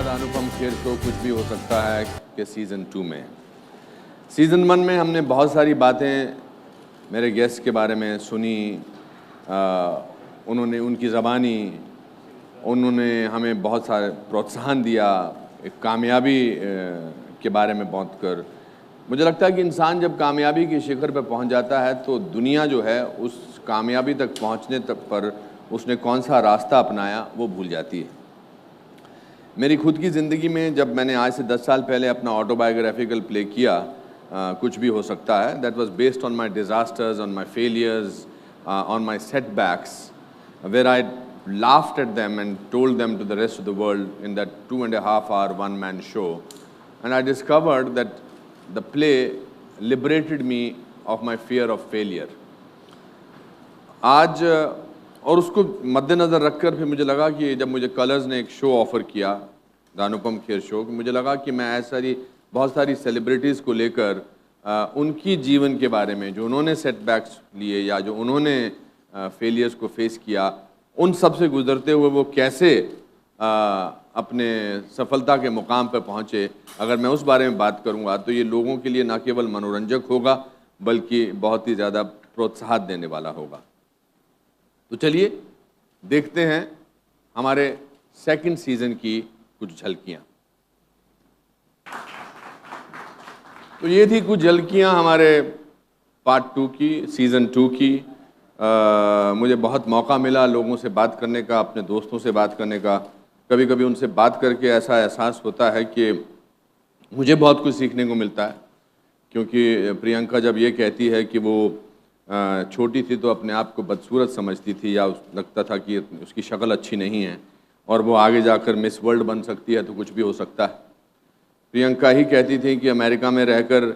बाद अनुपम खेर को कुछ भी हो सकता है कि सीज़न 2 में। सीज़न 1 में हमने बहुत सारी बातें मेरे गेस्ट के बारे में सुनी, उन्होंने उनकी ज़बानी, उन्होंने हमें बहुत सारे प्रोत्साहन दिया, एक कामयाबी के बारे में बात कर। मुझे लगता है कि इंसान जब कामयाबी के शिखर पर पहुंच जाता है तो दुनिया जो है उस कामयाबी तक पहुंचने तक पर उसने कौन सा रास्ता अपनाया वो भूल जाती है। मेरी खुद की ज़िंदगी में जब मैंने आज से 10 साल पहले अपना ऑटोबायोग्राफिकल प्ले किया, कुछ भी हो सकता है, that was based on my disasters, on my failures, on my setbacks, where I laughed at them and told them to the rest of the world in that 2.5 hour one-man show. And I discovered that the play liberated me of my fear of failure. आज और उसको मद्देनज़र रखकर फिर मुझे लगा कि जब मुझे कलर्स ने एक शो ऑफ़र किया, द अनुपम खेर शो, मुझे लगा कि मैं बहुत सारी सेलिब्रिटीज़ को लेकर उनकी जीवन के बारे में, जो उन्होंने सेटबैक्स लिए या जो उन्होंने फेलियर्स को फेस किया, उन सब से गुजरते हुए वो कैसे अपने सफलता के मुकाम पर पहुँचे, अगर मैं उस बारे में बात करूँगा तो ये लोगों के लिए न केवल मनोरंजक होगा बल्कि बहुत ही ज़्यादा प्रोत्साहन देने वाला होगा। तो चलिए देखते हैं हमारे सेकंड सीज़न की कुछ झलकियाँ। तो ये थी कुछ झलकियाँ हमारे पार्ट 2 की, सीज़न 2 की। मुझे बहुत मौका मिला लोगों से बात करने का, अपने दोस्तों से बात करने का। कभी कभी उनसे बात करके ऐसा एहसास होता है कि मुझे बहुत कुछ सीखने को मिलता है, क्योंकि प्रियंका जब ये कहती है कि वो छोटी थी तो अपने आप को बदसूरत समझती थी या लगता था कि उसकी शक्ल अच्छी नहीं है और वो आगे जाकर मिस वर्ल्ड बन सकती है तो कुछ भी हो सकता है। प्रियंका ही कहती थी कि अमेरिका में रहकर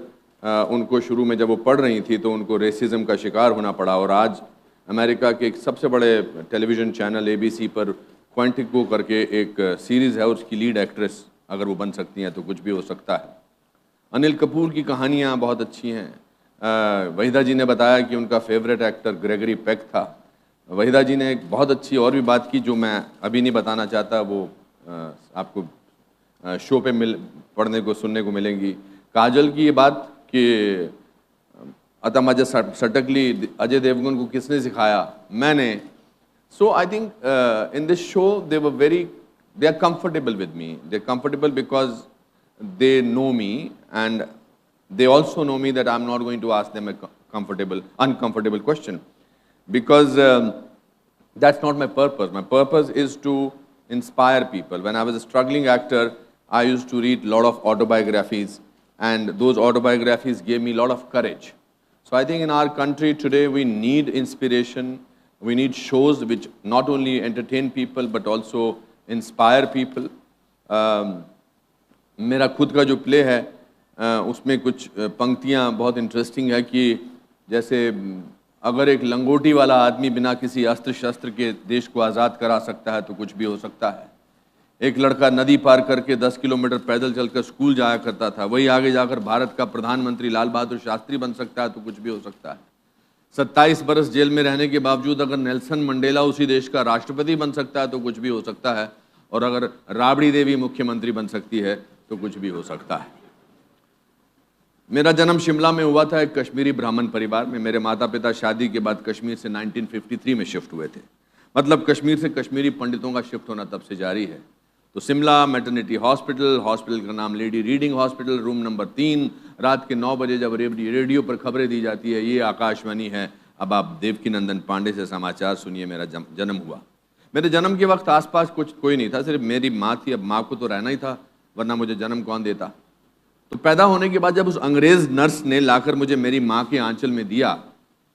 उनको शुरू में जब वो पढ़ रही थी तो उनको रेसिज्म का शिकार होना पड़ा, और आज अमेरिका के एक सबसे बड़े टेलीविज़न चैनल ABC पर क्वांटिको करके एक सीरीज़ है, उसकी लीड एक्ट्रेस अगर वो बन सकती हैं तो कुछ भी हो सकता है। अनिल कपूर की कहानियाँ बहुत अच्छी हैं। वहीदा जी ने बताया कि उनका फेवरेट एक्टर ग्रेगरी पेक था। वहीदा जी ने एक बहुत अच्छी और भी बात की जो मैं अभी नहीं बताना चाहता, वो आपको शो पे पढ़ने को सुनने को मिलेंगी। काजल की ये बात कि अतमजा सटकली अजय देवगन को किसने सिखाया, मैंने। So I think in this show they are comfortable with me, they are comfortable because they know me and they also know me that I'm not going to ask them a uncomfortable question, because that's not my purpose. My purpose is to inspire people. When I was a struggling actor, I used to read a lot of autobiographies, and those autobiographies gave me a lot of courage. So I think in our country today we need inspiration. We need shows which not only entertain people but also inspire people. मेरा खुद का जो play है उसमें कुछ पंक्तियाँ बहुत interesting है कि जैसे अगर एक लंगोटी वाला आदमी बिना किसी अस्त्र शस्त्र के देश को आज़ाद करा सकता है तो कुछ भी हो सकता है। एक लड़का नदी पार करके 10 किलोमीटर पैदल चलकर स्कूल जाया करता था, वही आगे जाकर भारत का प्रधानमंत्री लाल बहादुर शास्त्री बन सकता है तो कुछ भी हो सकता है। 27 बरस जेल में रहने के बावजूद अगर नेल्सन मंडेला उसी देश का राष्ट्रपति बन सकता है तो कुछ भी हो सकता है, और अगर राबड़ी देवी मुख्यमंत्री बन सकती है तो कुछ भी हो सकता है। मेरा जन्म शिमला में हुआ था, एक कश्मीरी ब्राह्मण परिवार में। मेरे माता पिता शादी के बाद कश्मीर से 1953 में शिफ्ट हुए थे। मतलब कश्मीर से कश्मीरी पंडितों का शिफ्ट होना तब से जारी है। तो शिमला मैटरनिटी हॉस्पिटल का नाम lady reading hospital, room number 3। रात के 9 बजे जब रेडियो पर खबरें दी जाती है, ये आकाशवाणी है। अब आप देवकीनंदन पांडे से समाचार सुनिए। मेरा जन्म हुआ। मेरे जन्म के वक्त आसपास कोई नहीं था, सिर्फ मेरी माँ थी। अब माँ को तो रहना ही था, वरना मुझे जन्म कौन देता। तो पैदा होने के बाद जब उस अंग्रेज नर्स ने लाकर मुझे मेरी माँ के आंचल में दिया,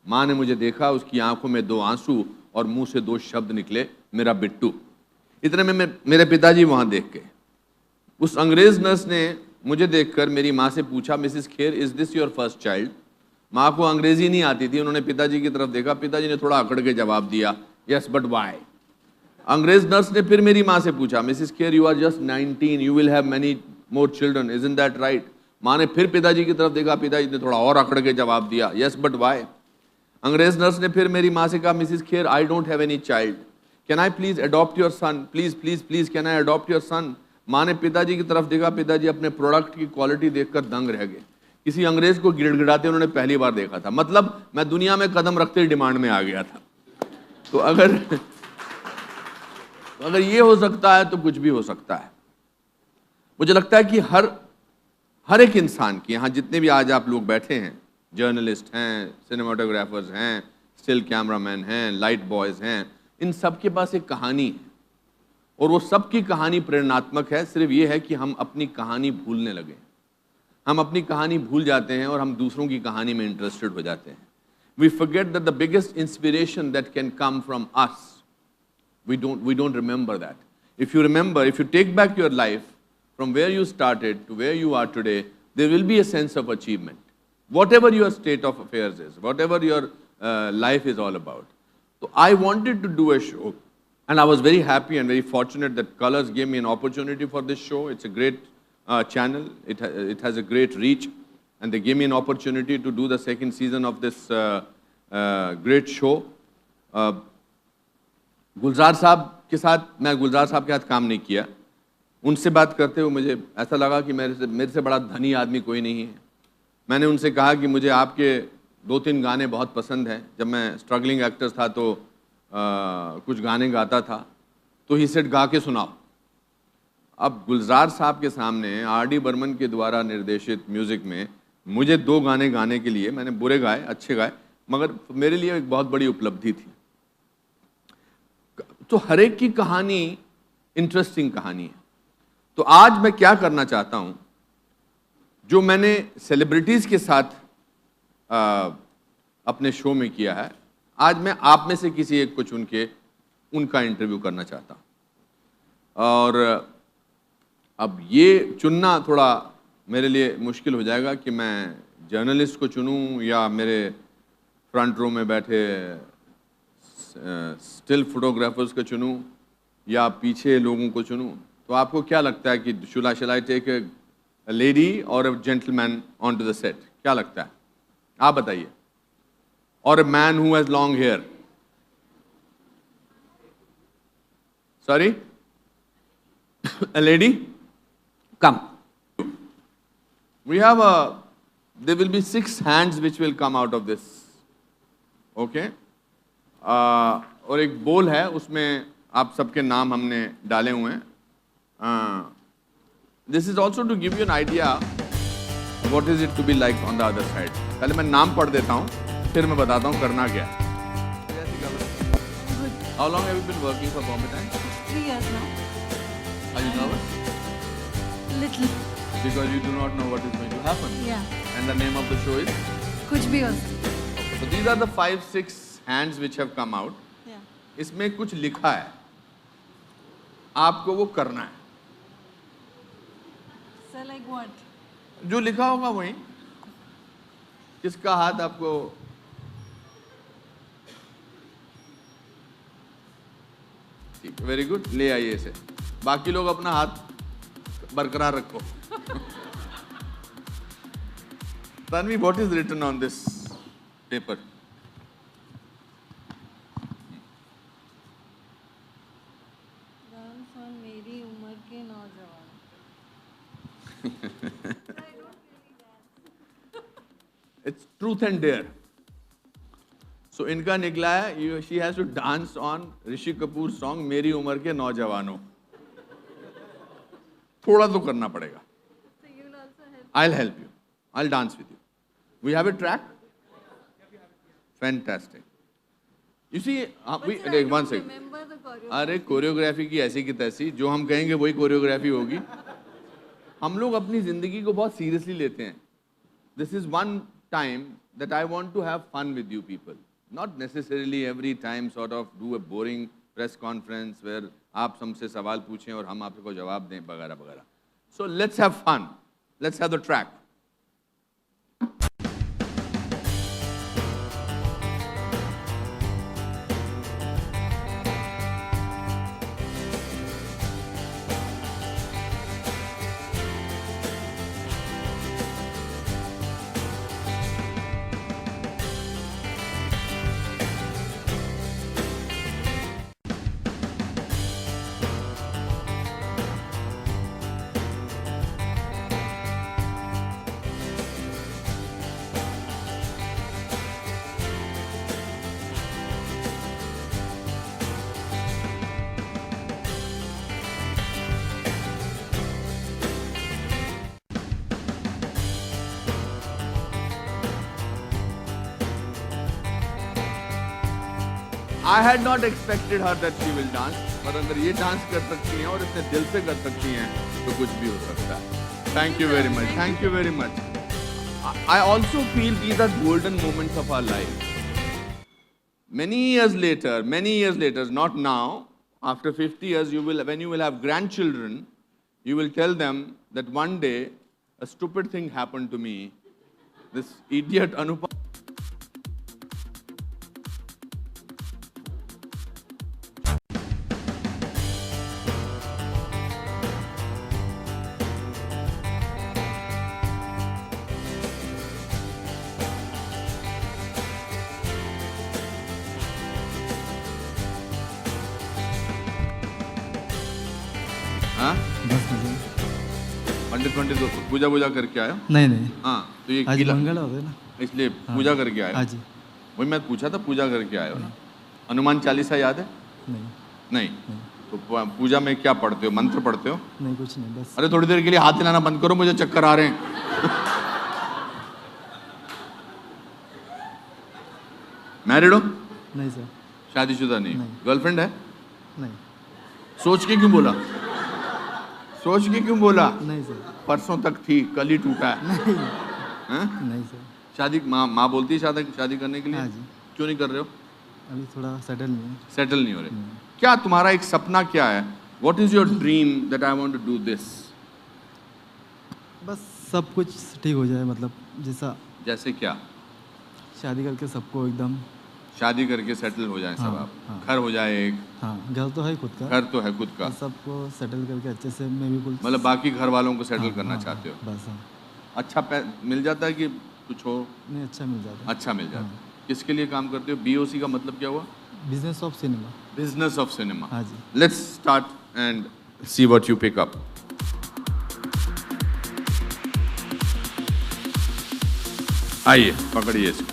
माँ ने मुझे देखा, उसकी आंखों में 2 आंसू और मुंह से 2 शब्द निकले, मेरा बिट्टू। इतने में मेरे पिताजी वहाँ देख के, उस अंग्रेज नर्स ने मुझे देखकर मेरी माँ से पूछा, Mrs Kher, is this your first child? माँ को अंग्रेजी नहीं आती थी, उन्होंने पिताजी की तरफ देखा। पिताजी ने थोड़ा अकड़ के जवाब दिया, यस बट वाई। अंग्रेज नर्स ने फिर मेरी माँ से पूछा, Mrs Kher, you are just 19, you will have many more children, isn't that right? माँ ने फिर पिताजी की तरफ देखा। पिताजी ने थोड़ा और अकड़ के जवाब दिया, यस बट वाई। अंग्रेज नर्स ने फिर मेरी माँ से कहा, Mrs Kher, I don't have any child, can I please adopt your son? Please please please can I adopt your son? माँ ने पिताजी की तरफ देखा, पिताजी अपने प्रोडक्ट की क्वालिटी देखकर दंग रह गए। किसी अंग्रेज को गिड़गिड़ाते उन्होंने पहली बार देखा था। मतलब मैं दुनिया में कदम रखते ही डिमांड में आ गया था। तो अगर ये हो सकता है तो कुछ भी हो सकता है। मुझे लगता है कि हर एक इंसान की, यहाँ जितने भी आज आप लोग बैठे हैं, जर्नलिस्ट हैं, सिनेमाटोग्राफर्स हैं, स्टिल कैमरामैन हैं, लाइट बॉयज हैं, इन सब के पास एक कहानी है और वो सबकी कहानी प्रेरणात्मक है। सिर्फ ये है कि हम अपनी कहानी भूलने लगे। हम अपनी कहानी भूल जाते हैं और हम दूसरों की कहानी में इंटरेस्टेड हो जाते हैं। We forget that the biggest inspiration that can come from us, we don't remember that. If you remember, if you take back your life from where you started to where you are today, there will be a sense of achievement. Whatever your state of affairs is, whatever your life is all about. So I wanted to do a show, and I was very happy and very fortunate that Colors gave me an opportunity for this show. It's a great channel. It has a great reach, and they gave me an opportunity to do the second season of this great show. गुलजार साहब के साथ, मैं गुलजार साहब के साथ काम नहीं किया। उनसे बात करते हुए मुझे ऐसा लगा कि मेरे से बड़ा धनी आदमी कोई नहीं है। मैंने उनसे कहा कि मुझे आपके 2-3 गाने बहुत पसंद हैं। जब मैं स्ट्रगलिंग एक्टर था तो कुछ गाने गाता था, तो ही सेड गा के सुनाओ। अब गुलजार साहब के सामने आर.डी. बर्मन के द्वारा निर्देशित म्यूज़िक में मुझे 2 गाने गाने के लिए, मैंने बुरे गाए, अच्छे गाए, मगर मेरे लिए एक बहुत बड़ी उपलब्धि थी। तो हर एक की कहानी इंटरेस्टिंग कहानी है। तो आज मैं क्या करना चाहता हूं, जो मैंने सेलिब्रिटीज़ के साथ अपने शो में किया है, आज मैं आप में से किसी एक को चुन के उनका इंटरव्यू करना चाहता हूं। और अब ये चुनना थोड़ा मेरे लिए मुश्किल हो जाएगा कि मैं जर्नलिस्ट को चुनूं या मेरे फ्रंट रो में बैठे स्टिल फोटोग्राफर्स को चुनूं या पीछे लोगों को चुनूं। तो आपको क्या लगता है कि शैल आई टेक अ लेडी और a gentleman on to the set? क्या लगता है, आप बताइए। और a man who has long hair? Sorry, a lady, come. We have there will be 6 hands which will come out of this, okay. और एक बोल है, उसमें आप सबके नाम हमने डाले हुए हैं। This is also to give you an idea what is it to be like on the other side. पहले मैं नाम पढ़ देता हूँ, फिर मैं बताता हूँ करना क्या। How long have you been working for Bombay Times? 3 years now. Are you nervous? Little. Because you do not know what is going to happen. Yeah. And the name of the show is? कुछ भी हो सकता है. Okay, so these are the 5-6 hands which have come out. Yeah. इसमें कुछ लिखा है, आपको वो करना है। So like what? जो लिखा होगा वही। किसका हाथ आपको? ठीक, वेरी गुड, ले आइए इसे। बाकी लोग अपना हाथ बरकरार रखो। Tanvi, what is written on this paper? Dance on मेरी उम्र के नौजवान. It's truth and dare. So इनका निकला है, she has to dance on Rishi Kapoor song मेरी उम्र के नौजवानों। थोड़ा तो करना पड़ेगा। So you will also help. I'll help you. I'll dance with you. We have a track? Fantastic. You see, we, But sir, I one don't second. remember the choreography. अरे choreography की ऐसी की तैसी, जो हम कहेंगे वही कोरियोग्राफी होगी। हम लोग अपनी जिंदगी को बहुत सीरियसली लेते हैं। This is one time that I want to have fun with you people. Not necessarily every time sort of do a boring press conference where आप हमसे सवाल पूछें और हम आपको जवाब दें वगैरह वगैरह। So let's have fun. Let's have the track. I had not expected her that she will dance. पर अगर ये डांस कर सकती हैं और इतने दिल से कर सकती हैं तो कुछ भी हो सकता है. Thank you very much. Thank you very much. I also feel these are golden moments of our life. Many years later, not now, after 50 years, when you will have grandchildren, you will tell them that one day a stupid thing happened to me. This idiot Anupam. हाँ? पंडित तो पूजा करके आयो? नहीं हाँ, तो ये आज किला मंगल होता है ना। इसलिए पूजा करके आयो? हाँ जी। वही मैं पूछा था, पूजा करके आयो ना? हनुमान चालीसा याद है? नहीं। तो पूजा में क्या पढ़ते हो? मंत्र पढ़ते हो? नहीं, कुछ नहीं, बस। अरे थोड़ी देर के लिए हाथ हिलाना बंद करो, मुझे चक्कर आ रहे हैं। मैरिड हो? नहीं सर। शादीशुदा नहीं? गर्लफ्रेंड है? नहीं। सोच के क्यों बोला? नहीं सर। परसों तक थी, कल ही टूटा है। नहीं सर। शादी माँ बोलती है शादी करने के लिए? हाँ जी। क्यों नहीं कर रहे हो? अभी थोड़ा सेटल नहीं है। सेटल नहीं हो रहे? क्या तुम्हारा एक सपना क्या है? What is your dream that I want to do this? बस सब कुछ ठीक हो जाए, मतलब जैसे क्या? शादी करके सबको एकदम। शादी करके सेटल हो जाए सब हाँ, आप? हाँ। घर हो जाए एक? हाँ, घर तो है खुद का। घर तो है खुद का। सबको सेटल करके अच्छे से मैं भी बोल। मतलब बाकी घर वालों को सेटल करना हाँ, चाहते हो? बस हाँ। अच्छा मिल जाता है कि कुछ हो? नहीं, अच्छा मिल जाता है। अच्छा मिल जाता है। किसके लिए काम करते हो? BOC का मतलब क्या हुआ? Business of cinema. Business of cinema. हाँ जी। Let's start and see what you pick up. आइए, पकड़िए इसको.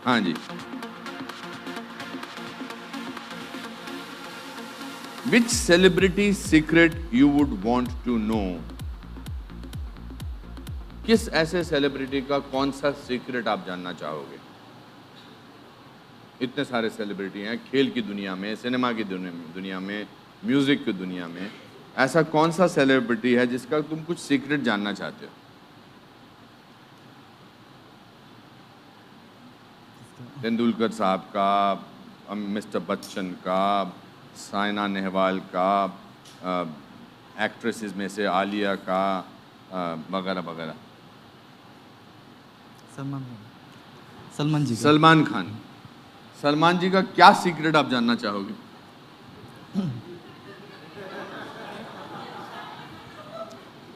हाँ जी. Which celebrity secret you would want to know? किस ऐसे सेलिब्रिटी का कौन सा सीक्रेट आप जानना चाहोगे? इतने सारे सेलिब्रिटी हैं खेल की दुनिया में, सिनेमा की दुनिया में, म्यूजिक की दुनिया में. ऐसा कौन सा सेलिब्रिटी है जिसका तुम कुछ सीक्रेट जानना चाहते हो? तेंदुलकर साहब का, मिस्टर बच्चन का, साइना नेहवाल का, एक्ट्रेसेस में से आलिया का, वगैरह वगैरह. सलमान खान. सलमान जी का क्या सीक्रेट आप जानना चाहोगे?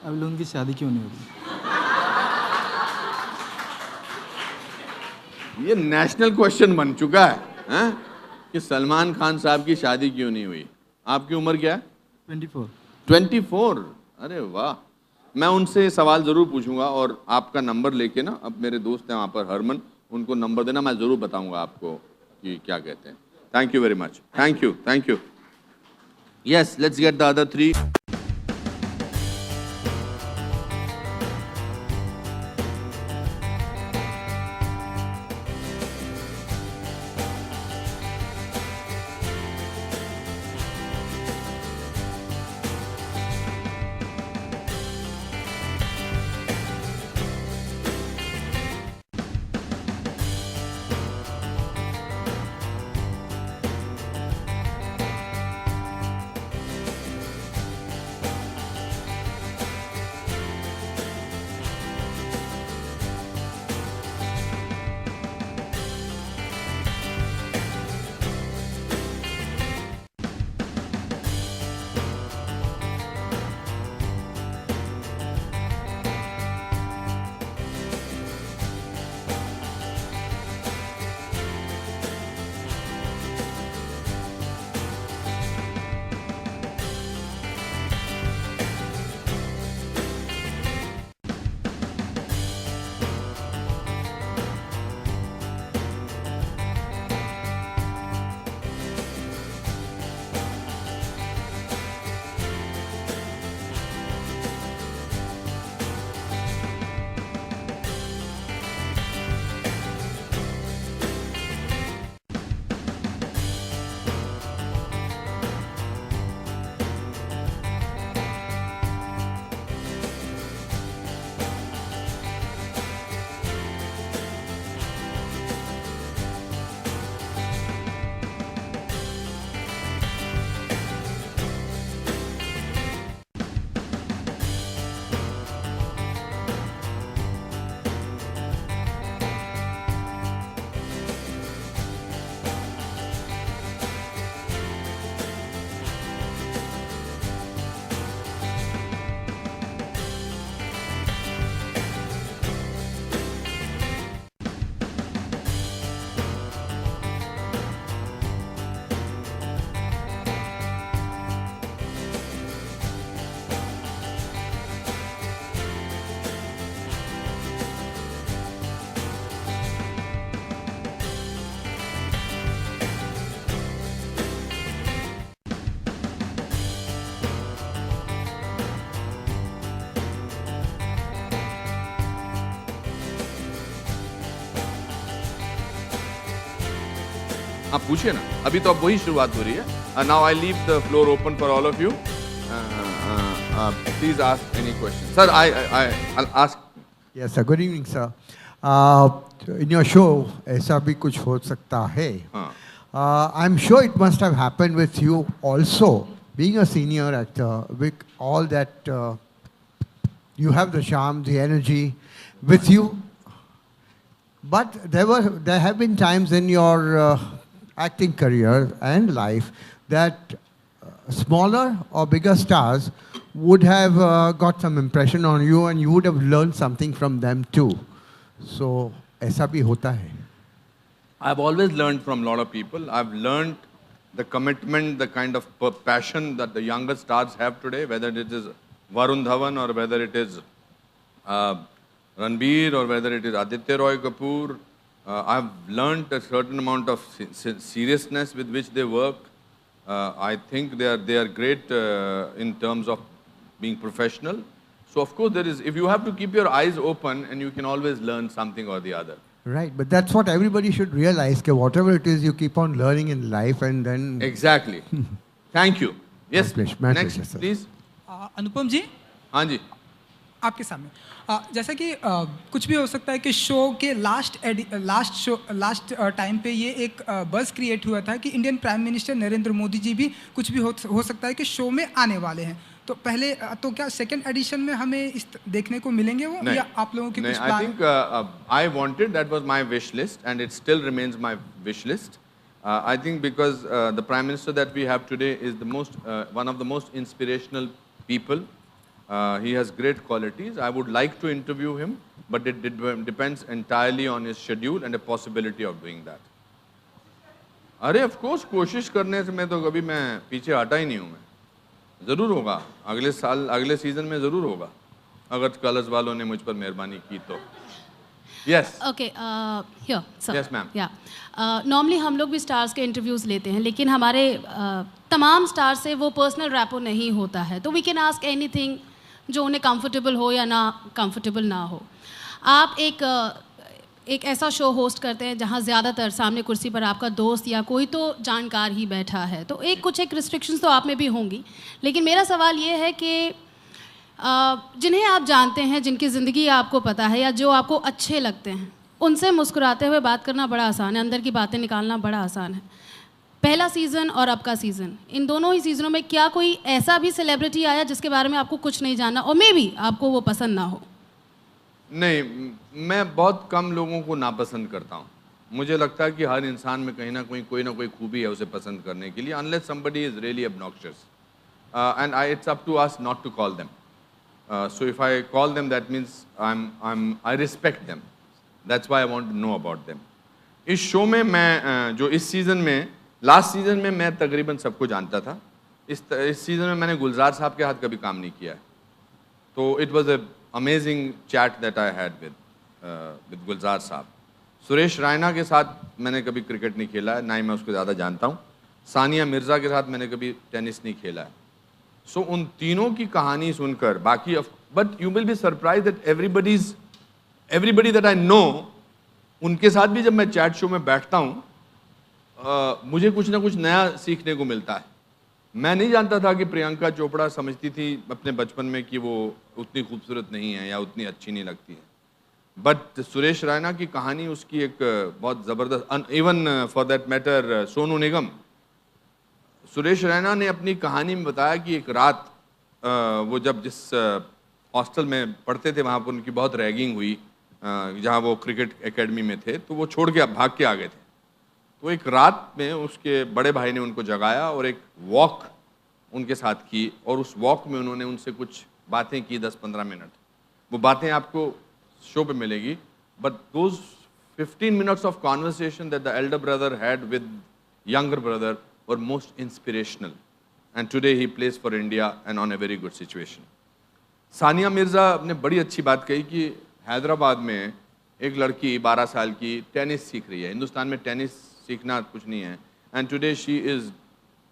अभी लोगों की शादी क्यों नहीं हो रही? ये नेशनल क्वेश्चन बन चुका है कि सलमान खान साहब की शादी क्यों नहीं हुई? आपकी उम्र क्या है? 24. अरे वाह. मैं उनसे सवाल ज़रूर पूछूंगा और आपका नंबर लेके ना, अब मेरे दोस्त हैं वहाँ पर हरमन, उनको नंबर देना, मैं ज़रूर बताऊंगा आपको कि क्या कहते हैं. Thank you very much. Thank you. Yes, let's get the other 3. हाँ पूछिए ना, अभी तो अब वही शुरुआत हो रही है. Now I leave the floor open for all of you. Please ask any question. Sir, I'll ask. Yes, sir. Good evening, sir. In your show, ऐसा भी कुछ हो सकता है. I'm sure it must have happened with you also, being a senior actor, with all that you have the charm, the energy with you. But there have been times in your acting career and life that smaller or bigger stars would have got some impression on you and you would have learned something from them too. So, ऐसा भी होता है. I've always learned from a lot of people. I've learned the commitment, the kind of passion that the younger stars have today, whether it is Varun Dhawan or whether it is Ranbir or whether it is Aditya Roy Kapoor. I've learned a certain amount of seriousness with which they work. I think they are great in terms of being professional. So of course there is, if you have to keep your eyes open and you can always learn something or the other. Right, but that's what everybody should realize, that whatever it is, you keep on learning in life and then... Exactly. Thank you. Yes, My next, pleasure, sir. please. अनुपम जी, हाँ जी. आपके सामने जैसा कि कुछ भी हो सकता है कि शो के लास्ट टाइम पे ये एक बज़ क्रिएट हुआ था कि Indian prime minister Narendra Modi ji भी कुछ भी हो सकता है कि शो में आने वाले हैं. तो पहले तो क्या सेकंड एडिशन में हमें इस देखने को मिलेंगे वो या आप लोगों के कुछ plan? I think I wanted, that was my wish list and it still remains my wish list. I think because the prime minister that we have today is the most one of the most inspirational people. He has great qualities. I would like to interview him, but it depends entirely on his schedule and the possibility of doing that. अरे of course कोशिश करने से मैं तो कभी मैं पीछे हटा ही नहीं हूँ. मैं ज़रूर होगा अगले साल, अगले सीजन में ज़रूर होगा अगर कलर्स वालों ने मुझ पर मेहरबानी की तो. Yes. Okay, here, sir. Yes, ma'am. Yeah. Normally हम लोग भी स्टार्स के इंटरव्यूज़ लेते हैं, लेकिन हमारे तमाम स्टार से वो पर्सनल रैपो नहीं होता है. तो वी कैन आस्क एनीथिंग जो उन्हें कंफर्टेबल हो या ना कंफर्टेबल ना हो. आप एक ऐसा शो होस्ट करते हैं जहाँ ज़्यादातर सामने कुर्सी पर आपका दोस्त या कोई तो जानकार ही बैठा है, तो कुछ रिस्ट्रिक्शंस तो आप में भी होंगी. लेकिन मेरा सवाल ये है कि जिन्हें आप जानते हैं, जिनकी ज़िंदगी आपको पता है या जो आपको अच्छे लगते हैं, उनसे मुस्कुराते हुए बात करना बड़ा आसान है, अंदर की बातें निकालना बड़ा आसान है. पहला सीज़न और अब का सीज़न, इन दोनों ही सीज़नों में क्या कोई ऐसा भी सेलिब्रिटी आया जिसके बारे में आपको कुछ नहीं जानना और मे बी आपको वो पसंद ना हो? नहीं, मैं बहुत कम लोगों को नापसंद करता हूँ. मुझे लगता है कि हर इंसान में कहीं ना कोई खूबी है उसे पसंद करने के लिए, unless somebody is really obnoxious. And it's up to us not to call them. So if I call them, that means I respect them. That's why I want to know about them. इस show में मैं जो इस season में, last season में मैं तकरीबन सबको जानता था. इस सीज़न में मैंने गुलजार साहब के हाथ कभी काम नहीं किया है. तो it was a amazing chat that I had with Gulzar Sahab. Suresh Raina के साथ मैंने कभी क्रिकेट नहीं खेला है, ना ही मैं उसको ज़्यादा जानता हूँ. सानिया मिर्ज़ा के साथ मैंने कभी टेनिस नहीं खेला है. सो उन तीनों की कहानी सुनकर बाकी, but you will be surprise that everybody that I know, उनके साथ भी जब मैं चैट शो में बैठता हूँ मुझे कुछ ना कुछ नया सीखने को मिलता है. मैं नहीं जानता था कि प्रियंका चोपड़ा समझती थी अपने बचपन में कि वो उतनी खूबसूरत नहीं है या उतनी अच्छी नहीं लगती है. बट सुरेश रैना की कहानी, उसकी एक बहुत ज़बरदस्त, even for that matter Sonu Nigam, Suresh Raina ने अपनी कहानी में बताया कि एक रात वो जब जिस हॉस्टल में पढ़ते थे वहाँ पर उनकी बहुत रैगिंग हुई, जहाँ वो क्रिकेट एकेडमी में थे, तो वो छोड़ के भाग के आ गए थे. तो एक रात में उसके बड़े भाई ने उनको जगाया और एक वॉक उनके साथ की, और उस वॉक में उन्होंने उनसे कुछ बातें की 10-15 मिनट. वो बातें आपको शो पे मिलेगी, but those 15 minutes of conversation that the elder brother had with younger brother were most inspirational. And today he plays for India and on a very good situation. Sania Mirza ने बड़ी अच्छी बात कही कि हैदराबाद में एक लड़की 12 साल की टेनिस सीख रही है. हिंदुस्तान में टेनिस सीखना कुछ नहीं है. And today she is,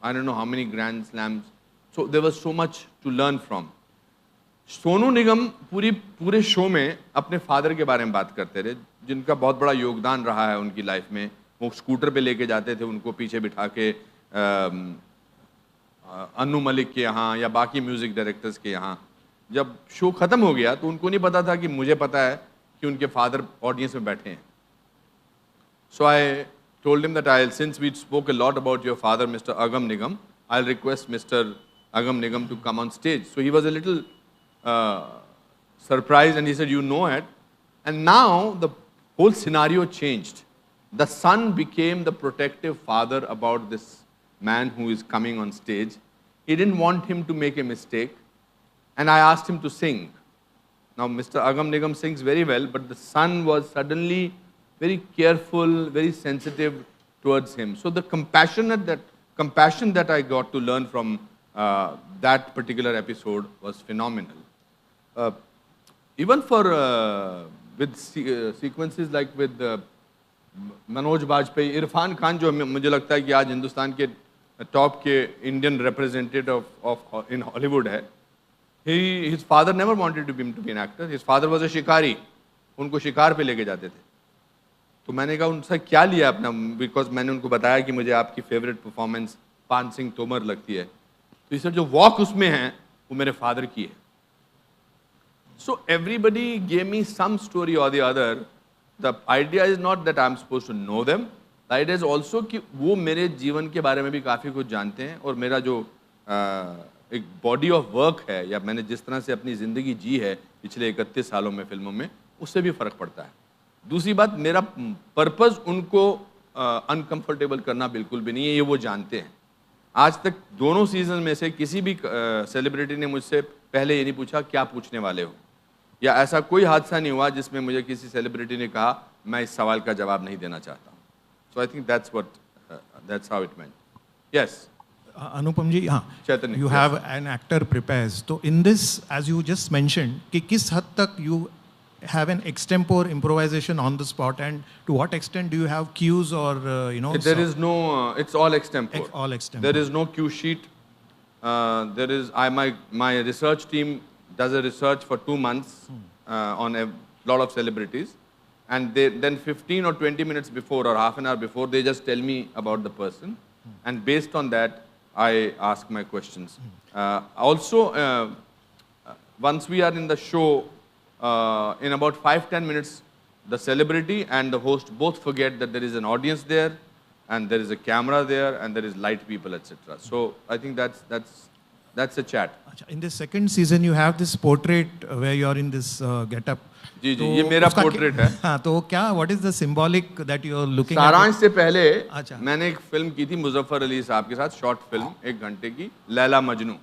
I don't know how many grand slams. So there was so much to learn from. Sonu Nigam पूरे शो में अपने फादर के बारे में बात करते रहे, जिनका बहुत बड़ा योगदान रहा है उनकी लाइफ में. वो स्कूटर पे लेके जाते थे उनको पीछे बिठा के अनु मलिक के यहाँ या बाकी म्यूज़िक डायरेक्टर्स के यहाँ। जब शो ख़त्म हो गया तो उनको नहीं पता था कि मुझे पता है कि उनके फादर ऑडियंस में बैठे हैं। सो आई told him that since we spoke a lot about your father, Mr. Agam Nigam, I'll request Mr. Agam Nigam to come on stage. So he was a little surprised and he said, you know it. And now the whole scenario changed. The son became the protective father about this man who is coming on stage. He didn't want him to make a mistake. And I asked him to sing. Now Mr. Agam Nigam sings very well, but the son was suddenly very careful, very sensitive towards him. So the compassion that I got to learn from that particular episode was phenomenal. Even for with sequences like with Manoj Bajpayee, Irfan Khan जो मुझे लगता है कि आज हिंदुस्तान के top के Indian representative of in Hollywood है. his father never wanted him to be an actor. His father was a शिकारी. उनको शिकार पे लेके जाते थे. तो मैंने कहा उनसे क्या लिया अपना, बिकॉज मैंने उनको बताया कि मुझे आपकी फेवरेट परफॉर्मेंस पान सिंह तोमर लगती है. तो इस जो वॉक उसमें है वो मेरे फादर की है. So everybody gave me some story or the other. The idea is not that I am suppose to know them. The idea is also कि वो मेरे जीवन के बारे में भी काफ़ी कुछ जानते हैं और मेरा जो एक बॉडी ऑफ वर्क है या मैंने जिस तरह से अपनी ज़िंदगी जी है पिछले 31 सालों में फिल्मों में, उससे भी फ़र्क पड़ता है. दूसरी बात, मेरा पर्पज़ उनको अनकंफर्टेबल करना बिल्कुल भी नहीं है, ये वो जानते हैं. आज तक दोनों सीज़न में से किसी भी सेलिब्रिटी ने मुझसे पहले ये नहीं पूछा क्या पूछने वाले हो, या ऐसा कोई हादसा नहीं हुआ जिसमें मुझे किसी सेलिब्रिटी ने कहा मैं इस सवाल का जवाब नहीं देना चाहता हूँ. So I think that's how it went. Yes. Anupam ji, हाँ, Chaitanya, you have an actor prepares. तो in this, as you just mentioned, कि किस हद तक you have an extempore improvisation on the spot, and to what extent do you have cues or There is no. It's all extempore. All extempore. There is no cue sheet. My research team does a research for 2 months on a lot of celebrities, and then 15 or 20 minutes before or half an hour before, they just tell me about the person, and based on that, I ask my questions. Also, once we are in the show, in about 5-10 minutes, the celebrity and the host both forget that there is an audience there, and there is a camera there, and there is light people, etc. So I think that's a chat. In the second season, you have this portrait where you are in this get-up. जी जी, ये मेरा portrait है. हाँ, तो क्या, what is the symbolic that you are looking at? सारांश से पहले अच्छा. मैंने एक फिल्म की थी मुजफ्फर अली साहब के साथ, शॉर्ट फिल्म 1 घंटे की, लैला मजनू.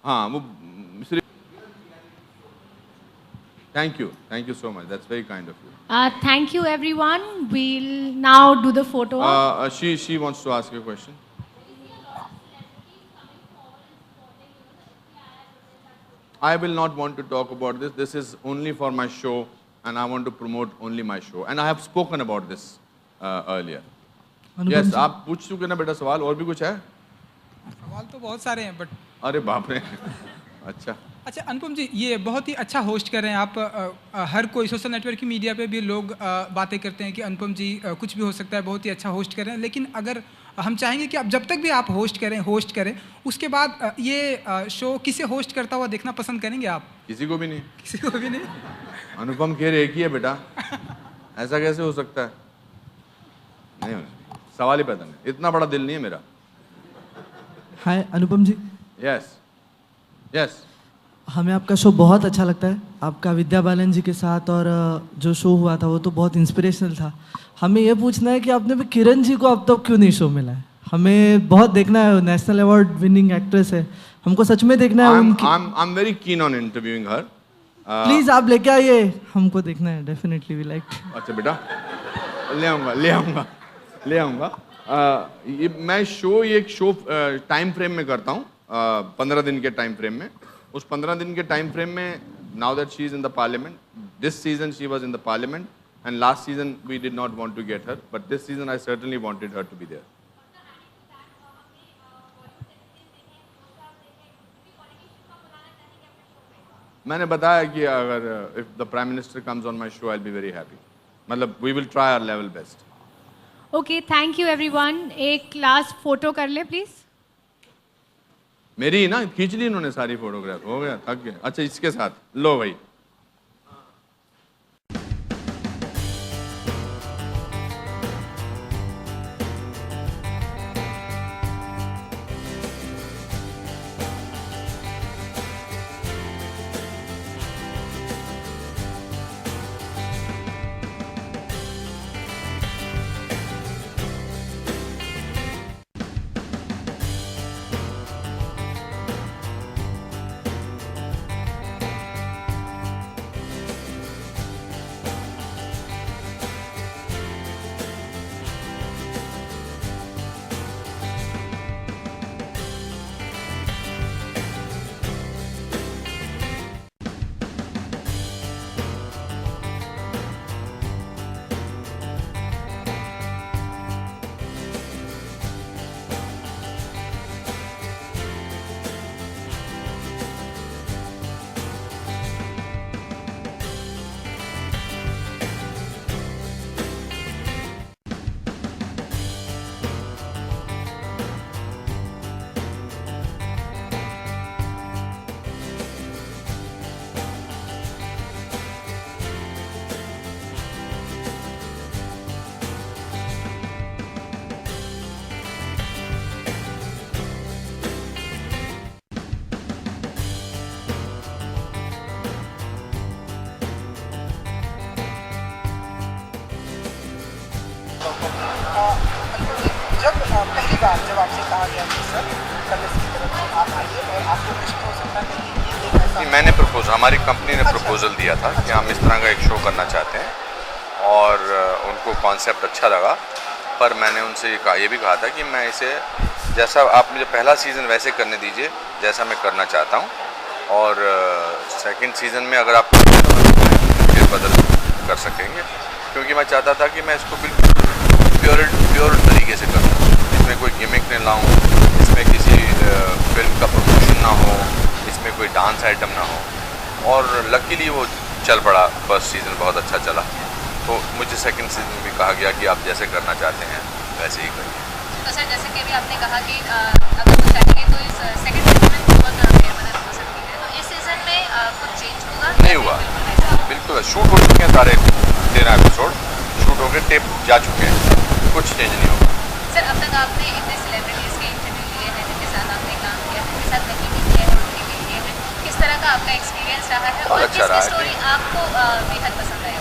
हाँ, वो thank you so much, that's very kind of you. Thank you, everyone. We'll now do the photo op. She wants to ask you a question. I will not want to talk about this. This is only for my show, and I want to promote only my show. And I have spoken about this earlier. Yes, आप पूछ चुके ना बेटा सवाल, और भी कुछ है? सवाल तो बहुत सारे हैं, बट अरे बाप रे. अच्छा, अनुपम जी, ये बहुत ही अच्छा होस्ट कर रहे हैं आप. हर कोई सोशल नेटवर्क की मीडिया पे भी लोग बातें करते हैं कि अनुपम जी कुछ भी हो सकता है, बहुत ही अच्छा होस्ट कर रहे हैं. लेकिन अगर हम चाहेंगे कि आप जब तक भी आप होस्ट करें, उसके बाद ये शो किसे होस्ट करता हुआ देखना पसंद करेंगे आप? किसी को भी नहीं. किसी को भी नहीं. अनुपम खेर एक ही है बेटा, ऐसा कैसे हो सकता है? नहीं, सवाल ही पैदा नहीं. इतना बड़ा दिल नहीं है मेरा. हाय अनुपम जी. यस. हमें आपका शो बहुत अच्छा लगता है. आपका विद्या बालन जी के साथ और जो शो हुआ था वो तो बहुत इंस्पिरेशनल था. हमें ये पूछना है कि आपने भी किरण जी को अब तक क्यों नहीं शो मिला है? हमें बहुत देखना है, नेशनल अवार्ड विनिंग एक्ट्रेस है, हमको सच में देखना है. I am very keen on interviewing her. Please आप लेके आइए, हमको देखना है. Definitely we like. अच्छा बेटा, ले आऊँगा. ये मैं एक शो टाइम फ्रेम में करता हूँ, 15 दिन के टाइम फ्रेम में. उस 15 दिन के टाइम फ्रेम में, now that she is in the parliament, this season she was in the parliament, and last season we did not want to get her, but this season I certainly wanted her to be there. मैंने बताया कि अगर if the Prime Minister comes on my show, I'll be very happy. मतलब we will try our level best. Okay, thank you everyone. एक last photo कर ले please. मेरी ना खींच ली इन्होंने सारी फोटोग्राफ, हो गया, थक गया। अच्छा इसके साथ लो भाई। जब पहली बार जब आपसे कहा गया कि सर कलर्स की तरफ से आप आइए और आपको प्रश्न हो सकता है कि ये एक ऐसा मैंने प्रपोज, हमारी कंपनी ने प्रपोजल दिया था कि हम इस तरह का एक शो करना चाहते हैं और उनको कॉन्सेप्ट अच्छा लगा, पर मैंने उनसे ये भी कहा था कि मैं इसे जैसा आप मुझे पहला सीज़न वैसे करने दीजिए जैसा मैं करना चाहता हूँ, और सेकंड सीज़न में अगर आप फिर बदल कर सकेंगे, क्योंकि मैं चाहता था कि मैं इसको बिल्कुल प्योर तरीके से करूँ, इसमें कोई गिमिक नहीं लाऊँ, इसमें किसी फिल्म का प्रमोशन ना हो, इसमें कोई डांस आइटम ना हो। और लकीली वो चल पड़ा, फर्स्ट सीज़न बहुत अच्छा चला, तो मुझे सेकंड सीज़न भी कहा गया कि आप जैसे करना चाहते हैं वैसे ही करिए। तो सर जैसे कि अभी आपने कहा कि अगर कुछ चाहेंगे तो इस सेकंड सीजन में बहुत फेरबदल हो सकती है, तो इस सीज़न में कुछ चेंज होगा? नहीं हुआ, बिल्कुल शूट हो चुके हैं सारे 13 एपिसोड शूट हो गए, टेप जा चुके हैं, कुछ चेंज नहीं होगा। सर अब तक आपने इतने सेलिब्रिटीज़ के इंटरव्यू लिए हैं जिनके साथ आपने काम किया है, जिनके साथ नहीं भी किया है, उनके भी लिए हैं, किस तरह का आपका एक्सपीरियंस रहा है और अच्छा रहा किसकी है। स्टोरी आपको बेहद पसंद आई?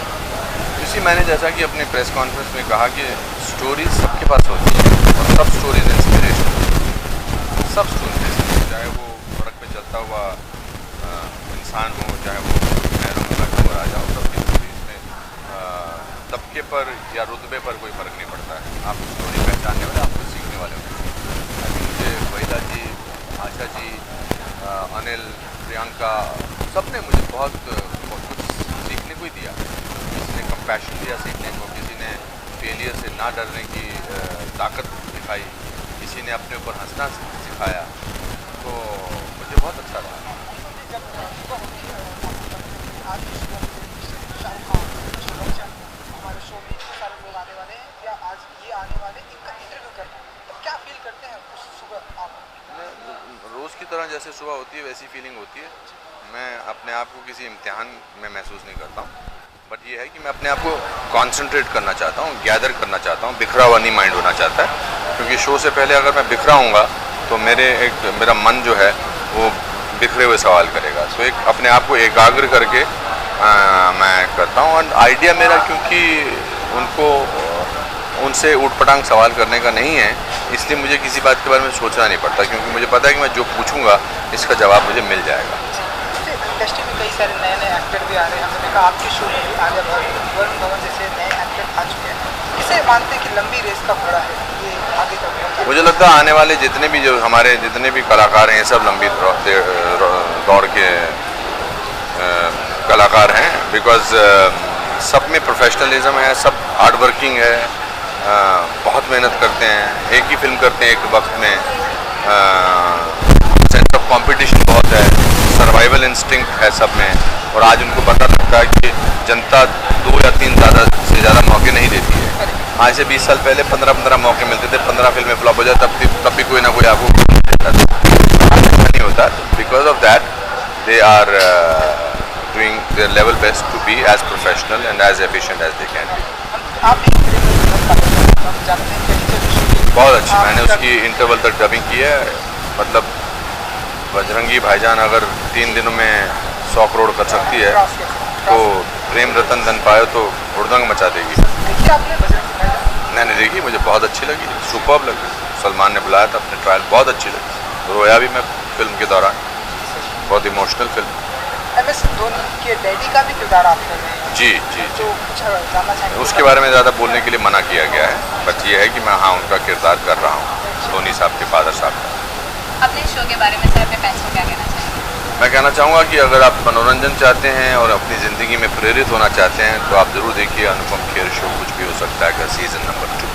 इसी मैंने जैसा कि अपने प्रेस कॉन्फ्रेंस में कहा कि स्टोरीज सबके पास होती है और सब स्टोरीज इंस्पिरेशन, सब स्टोरीज, चाहे वो सड़क पे चलता हुआ इंसान हो, चाहे वो महरों में बैठा हुआ राजा हो, सबकी स्टोरीज में तबके पर या रुतबे पर कोई फ़र्क नहीं पड़ता है, आप स्टोरी पहचानने वाले, आपको सीखने वाले होते हैं। अभी मुझे वहीदा जी, आशा जी, अनिल, प्रियंका, सब ने मुझे बहुत कुछ सीखने को ही दिया। किसी ने कंपैशन दिया सीखने को, किसी ने फेलियर से ना डरने की ताकत दिखाई, किसी ने अपने ऊपर हंसना सिखाया, तो मुझे बहुत अच्छा लगा। हमारे शो में सारे लोग आने वाले हैं या आज ये आने वाले इनका इंटरव्यू करना, तो क्या फील करते हैं उस सुबह आप? रोज़ की तरह जैसे सुबह होती है वैसी फीलिंग होती है। मैं अपने आप को किसी इम्तिहान में महसूस नहीं करता हूँ, बट ये है कि मैं अपने आप को कॉन्सेंट्रेट करना चाहता हूँ, गैदर करना चाहता हूँ, बिखरा हुआ नहीं माइंड होना चाहता है, क्योंकि शो से पहले अगर मैं बिखरा हूँगा तो मेरा मन जो है वो बिखरे हुए सवाल करेगा। तो एक अपने आप को एकाग्र करके मैं करता हूँ, और आइडिया मेरा क्योंकि उनसे ऊटपटांग सवाल करने का नहीं है, इसलिए मुझे किसी बात के बारे में सोचना नहीं पड़ता, क्योंकि मुझे पता है कि मैं जो पूछूंगा इसका जवाब मुझे मिल जाएगा। इंडस्ट्री में कई सारे नए नए एक्टर भी आ रहे हैं, हमने देखा आपके शो में भी आलिया भट्ट, वरुण धवन जैसे नए एक्टर आ चुके हैं, इसे मानते हैं कि लंबी रेस का घोड़ा है ये आगे तक? मुझे लगता है आने वाले जितने भी कलाकार हैं, ये सब लंबी दौड़ के कलाकार हैं, बिकॉज सब में प्रोफेशनलिज्म है, सब हार्ड वर्किंग है, बहुत मेहनत करते हैं, एक ही फिल्म करते हैं एक वक्त में, सेंस ऑफ कंपटीशन बहुत है, सर्वाइवल इंस्टिंक्ट है सब में, और आज उनको पता लगता है कि जनता 2 या 3 से ज़्यादा मौके नहीं देती है। आज से 20 साल पहले 15-15 मौके मिलते थे, 15 फिल्में फ्लॉप हो जाए तब भी कोई ना कोई आपको देता था। आज ऐसा नहीं होता। Because of that they are doing their level best to be as professional and as efficient as they can be. बहुत अच्छी, मैंने उसकी इंटरवल तक डबिंग की है। मतलब बजरंगी भाईजान अगर 3 दिनों में 100 करोड़ कर सकती है तो प्रेम रतन धन पायो तो हुड़दंग मचा देगी। मैंने देखी, मुझे बहुत अच्छी लगी, सुपर्ब लगी। सलमान ने बुलाया था अपने ट्रायल, बहुत अच्छी लगी। रोया भी मैं फिल्म के दौरान, बहुत इमोशनल फिल्म। MS धोनी के डैडी का भी किरदार आप कर रहे हैं। जी जी जी, तो कुछ जानना चाहेंगे? उसके बारे में ज़्यादा बोलने के लिए मना किया गया है, बट ये है कि मैं हाँ उनका किरदार कर रहा हूँ, धोनी साहब के फादर साहब का। अपने शो के बारे में सर अपने फैंस को क्या कहना चाहेंगे? मैं कहना चाहूँगा कि अगर आप मनोरंजन चाहते हैं और अपनी ज़िंदगी में प्रेरित होना चाहते हैं तो आप ज़रूर देखिए अनुपम खेर शो, कुछ भी हो सकता है का सीज़न नंबर 2।